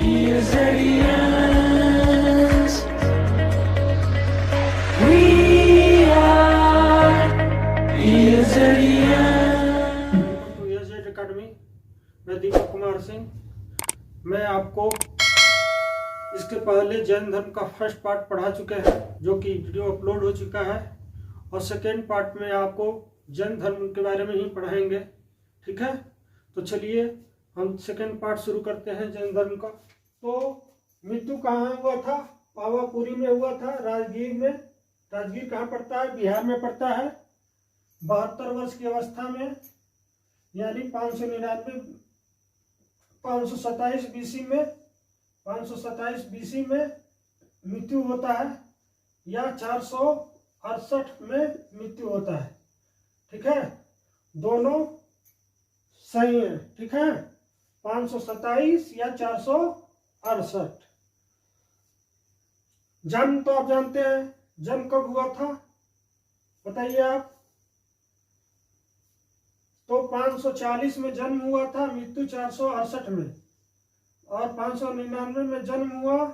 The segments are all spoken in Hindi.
Yazarians. We are Yazarians. तो YZ एकेडमी, मैं दीपक कुमार सिंह। मैं आपको इसके पहले जैन धर्म का फर्स्ट पार्ट पढ़ा चुके हैं, जो कि वीडियो अपलोड हो चुका है, और सेकेंड पार्ट में आपको जैन धर्म के बारे में ही पढ़ाएंगे। ठीक है, तो चलिए हम सेकेंड पार्ट शुरू करते हैं जैन धर्म का। तो मृत्यु कहाँ हुआ था? पावापुरी में हुआ था, राजगीर में। राजगीर कहाँ पड़ता है? बिहार में पड़ता है। 72 वर्ष की अवस्था में, यानी 527 बीसी में 527 बीसी में मृत्यु होता है, या 468 में मृत्यु होता है। ठीक है, दोनों सही है। ठीक है, 527 या 468। जन्म तो आप जानते हैं, जन्म कब हुआ था बताइए आप। तो 540 में जन्म हुआ था, मृत्यु 468 में, और 599 में जन्म हुआ।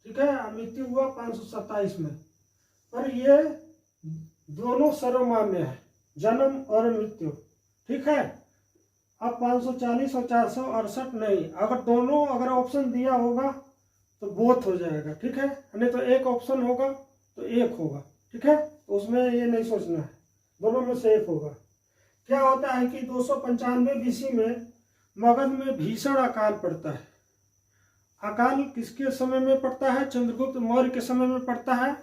ठीक है, मृत्यु हुआ 527 में। पर ये दोनों सर्वमान्य है, जन्म और मृत्यु। ठीक है, अब 540 और 468 नहीं। अगर दोनों ऑप्शन दिया होगा तो बोथ हो जाएगा। ठीक है, नहीं तो एक ऑप्शन होगा तो एक होगा। ठीक है, तो उसमें ये नहीं सोचना है, दोनों में से एक होगा। क्या होता है कि 295 बीसी में मगध में भीषण अकाल पड़ता है। अकाल किसके समय में पड़ता है? चंद्रगुप्त मौर्य के समय में पड़ता है।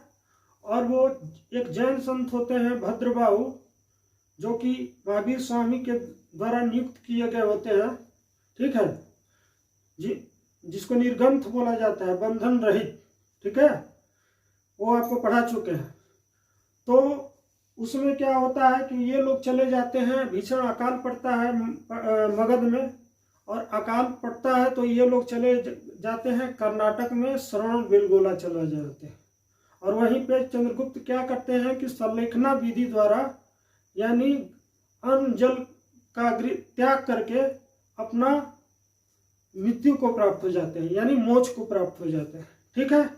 और वो एक जैन संत होते हैं भद्रबाहु, जो कि महावीर स्वामी के द्वारा नियुक्त किए गए होते हैं। ठीक है जी, जिसको निर्ग्रंथ बोला जाता है, बंधन रहित। ठीक है, वो आपको पढ़ा चुके हैं। तो उसमें क्या होता है कि ये लोग चले जाते हैं, भीषण अकाल पड़ता है मगध में, और अकाल पड़ता है तो ये लोग चले जाते हैं कर्नाटक में, श्रवण बेलगोला चले जाते हैं। और वहीं पे चंद्रगुप्त क्या करते हैं कि संलेखना विधि द्वारा, यानी अन्न जल का त्याग करके अपना मृत्यु को प्राप्त हो जाते हैं, यानी मोक्ष को प्राप्त हो जाते हैं। ठीक है,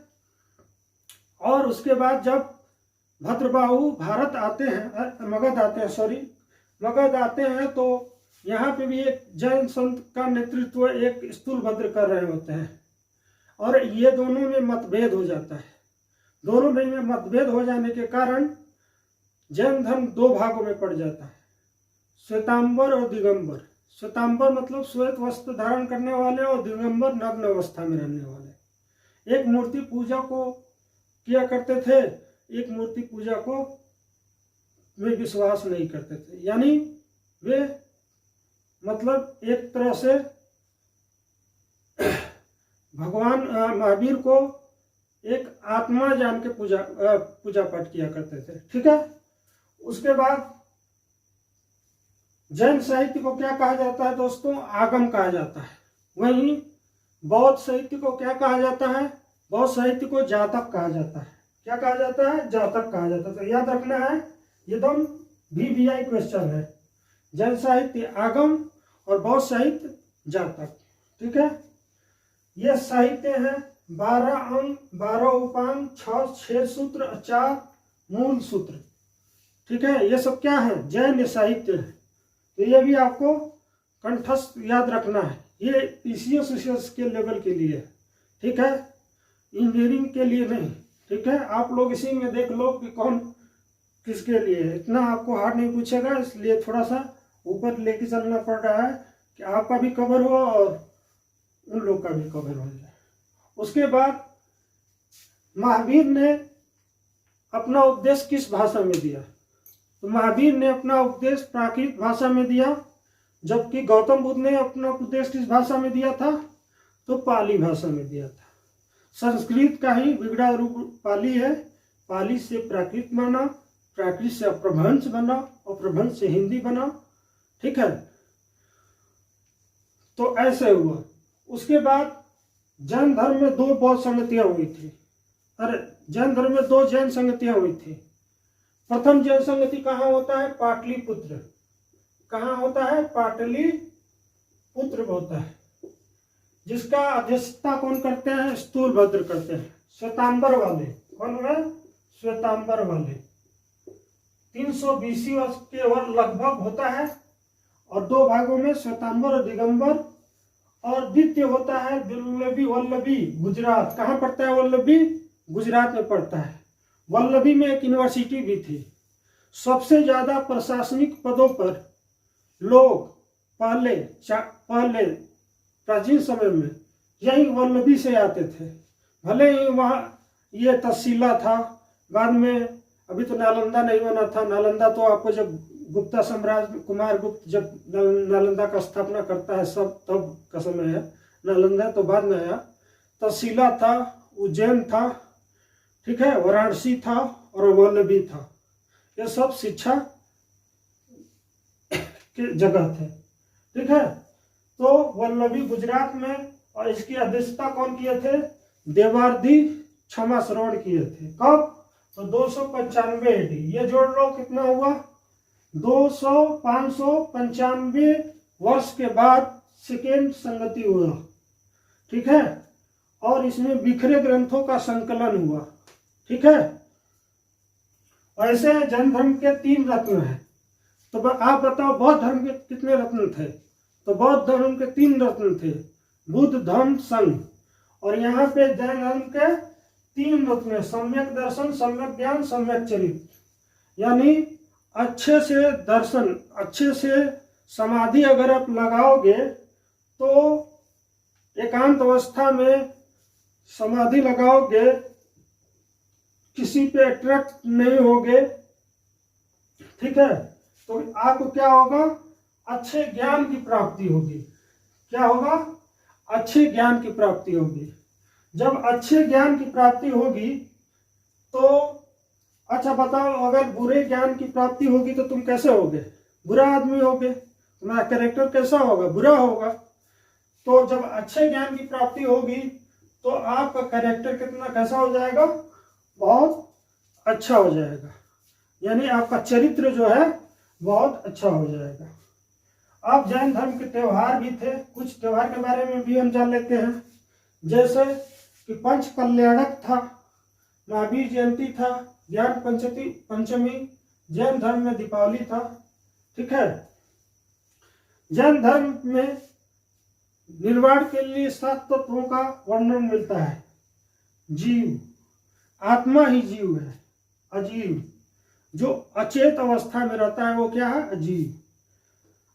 और उसके बाद जब भद्रबाहु भारत आते हैं, मगध आते हैं, तो यहाँ पे भी एक जैन संत का नेतृत्व एक स्थूलभद्र कर रहे होते हैं, और ये दोनों में मतभेद हो जाता है। दोनों में मतभेद हो जाने के कारण जैन धर्म दो भागों में पड़ जाता है, श्वेतांबर और दिगंबर। श्वेतांबर मतलब श्वेत वस्त्र धारण करने वाले, और दिगंबर नग्न अवस्था में रहने वाले। एक मूर्ति पूजा को किया करते थे, एक मूर्ति पूजा को वे विश्वास नहीं करते थे, यानी वे मतलब एक तरह से भगवान महावीर को एक आत्मा जान के पूजा पाठ किया करते थे। ठीक है, उसके बाद जैन साहित्य को क्या कहा जाता है दोस्तों? आगम कहा जाता है। वहीं बौद्ध साहित्य को क्या कहा जाता है? बौद्ध साहित्य को जातक कहा जाता है। क्या कहा जाता है? जातक कहा जाता है। तो याद रखना है, एकदम VVI क्वेश्चन है। जैन साहित्य आगम और बौद्ध साहित्य जातक। ठीक है, ये साहित्य है 12 अंग, 12 उपांग, 6 सूत्र, 4 मूल सूत्र। ठीक है, ये सब क्या है? जैन साहित्य है। तो ये भी आपको कंठस्थ याद रखना है। ये PCS के लेवल के लिए है। ठीक है, इंजीनियरिंग के लिए नहीं। ठीक है, आप लोग इसी में देख लो कि कौन किसके लिए है। इतना आपको हार्ड नहीं पूछेगा, इसलिए थोड़ा सा ऊपर लेके चलना पड़ रहा है कि आपका भी कवर हो और उन लोग का भी कवर हो जाए। उसके बाद महावीर ने अपना उपदेश किस भाषा में दिया? तो महावीर ने अपना उपदेश प्राकृत भाषा में दिया, जबकि गौतम बुद्ध ने अपना उपदेश किस भाषा में दिया था? तो पाली भाषा में दिया था। संस्कृत का ही बिगड़ा रूप पाली है। पाली से प्राकृत बना, प्राकृत से अपभ्रंश बना, अपभ्रंश से हिंदी बना। ठीक है, तो ऐसे हुआ। उसके बाद जैन धर्म में 2 बौद्ध संगतियां हुई थी। जैन धर्म में 2 जैन संगतियां हुई थी। प्रथम जैन संगति कहाँ होता है? पाटलिपुत्र। कहाँ होता है? पाटलिपुत्र होता है। जिसका अध्यक्षता कौन करते हैं? स्थूलभद्र करते हैं। श्वेतांबर वाले कौन है? श्वेतांबर वाले 320 वर्ष के लगभग होता है और 2 भागों में श्वेतांबर और दिगंबर। और द्वितीय होता है वल्लभी गुजरात। कहाँ पड़ता है वल्लभी? गुजरात में पड़ता है। वल्लभी में एक यूनिवर्सिटी भी थी। सबसे ज्यादा प्रशासनिक पदों पर लोग पहले प्राचीन समय में यही वल्लभी से आते थे। भले ही वहाँ ये तहसीला था, बाद में अभी तो नालंदा नहीं बना था। नालंदा तो आपको जब गुप्ता साम्राज्य कुमार गुप्त जब नालंदा का स्थापना करता है सब तब का समय है। नालंदा तो बाद में आया। तहसीला था, उज्जैन था, ठीक है, वाराणसी था और वल्लभी था। ये सब शिक्षा के जगह थे, ठीक है। तो वल्लभी गुजरात में, और इसकी अध्यक्षता कौन किए थे? देवार्दी क्षमा श्रवण किए थे। कब? तो 295 AD। ये जोड़ लो कितना हुआ? 595 वर्ष के बाद सेकेंड संगति हुआ, ठीक है। और इसमें बिखरे ग्रंथों का संकलन हुआ, ठीक है। ऐसे जैन धर्म के 3 रत्न हैं। तो आप बताओ बौद्ध धर्म के कितने रत्न थे? तो बौद्ध धर्म के 3 रत्न थे, बुद्ध धम्म संघ। और यहाँ पे जैन धर्म के 3 रत्न, सम्यक दर्शन, सम्यक ज्ञान, सम्यक चरित्र। यानी अच्छे से दर्शन, अच्छे से समाधि अगर आप लगाओगे तो एकांत अवस्था में समाधि लगाओगे, किसी पे अट्रैक्ट नहीं होगे, ठीक है। तो आपको क्या होगा? अच्छे ज्ञान की प्राप्ति होगी। क्या होगा? अच्छे ज्ञान की प्राप्ति होगी। जब अच्छे ज्ञान की प्राप्ति होगी तो अच्छा बताओ, अगर बुरे ज्ञान की प्राप्ति होगी तो तुम कैसे होगे? बुरा आदमी होगे, तुम्हारा कैरेक्टर कैसा होगा? बुरा होगा। तो जब अच्छे ज्ञान की प्राप्ति होगी तो आपका कैरेक्टर कितना कैसा हो जाएगा? बहुत अच्छा हो जाएगा। यानी आपका चरित्र जो है बहुत अच्छा हो जाएगा। अब जैन धर्म के त्योहार भी थे। कुछ त्योहार के बारे में भी हम जान लेते हैं। जैसे कि पंच कल्याणक था, महावीर जयंती था, ज्ञान पंचमी, जैन धर्म में दीपावली था, ठीक है। जैन धर्म में निर्वाण के लिए 7 तत्वों का वर्णन मिलता है। जीव, आत्मा ही जीव है। अजीव, जो अचेत अवस्था में रहता है वो क्या है? अजीव।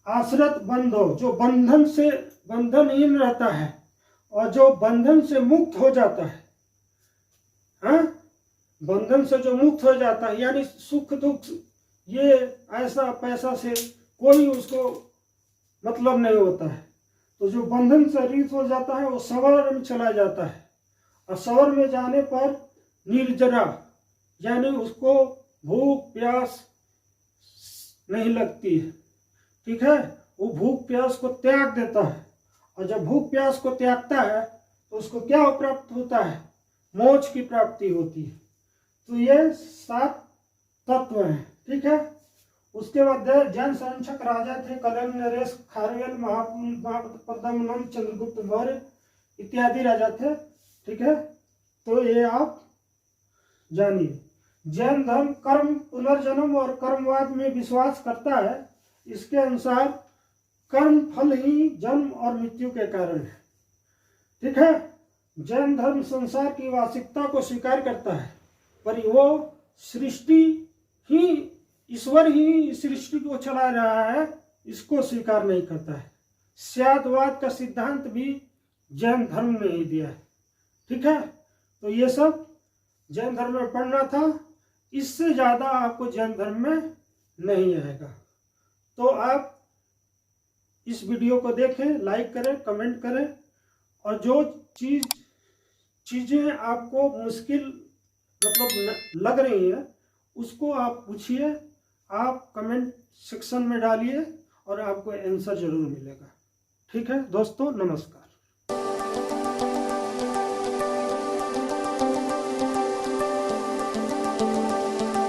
आश्रित बंधो, जो बंधनहीन रहता है और जो बंधन से मुक्त हो जाता है। हाँ, बंधन से जो मुक्त हो जाता है, यानी सुख दुख ये ऐसा पैसा से कोई उसको मतलब नहीं होता है। तो जो बंधन से रहित हो जाता है वो सवर में चला जाता है। और सवर में जाने पर निर्जरा, यानी उसको भूख प्यास नहीं लगती है, ठीक है। वो भूख प्यास को त्याग देता है। और जब भूख प्यास को त्यागता है तो उसको क्या प्राप्त होता है? मोक्ष की प्राप्ति होती है। तो ये 7 तत्व हैं, ठीक है। उसके बाद जैन संरक्षक राजा थे कल्याण नरेश, खारवेल, महापद्मनंद, चंद्रगुप्त मौर्य इत्यादि राजा थे, ठीक है। तो ये आप जानिए। जैन धर्म कर्म, पुनर्जन्म और कर्मवाद में विश्वास करता है। इसके अनुसार कर्म फल ही जन्म और मृत्यु के कारण है, ठीक है। जैन धर्म संसार की वास्तविकता को स्वीकार करता है, पर वो सृष्टि ही, ईश्वर ही सृष्टि को चला रहा है, इसको स्वीकार नहीं करता है। स्यादवाद का सिद्धांत भी जैन धर्म में ही दिया है, ठीक है। तो ये सब जैन धर्म में पढ़ना था। इससे ज़्यादा आपको जैन धर्म में नहीं आएगा। तो आप इस वीडियो को देखें, लाइक करें, कमेंट करें, और जो चीज़ें आपको मुश्किल मतलब लग रही हैं उसको आप पूछिए, आप कमेंट सेक्शन में डालिए और आपको आंसर जरूर मिलेगा, ठीक है दोस्तों। नमस्कार।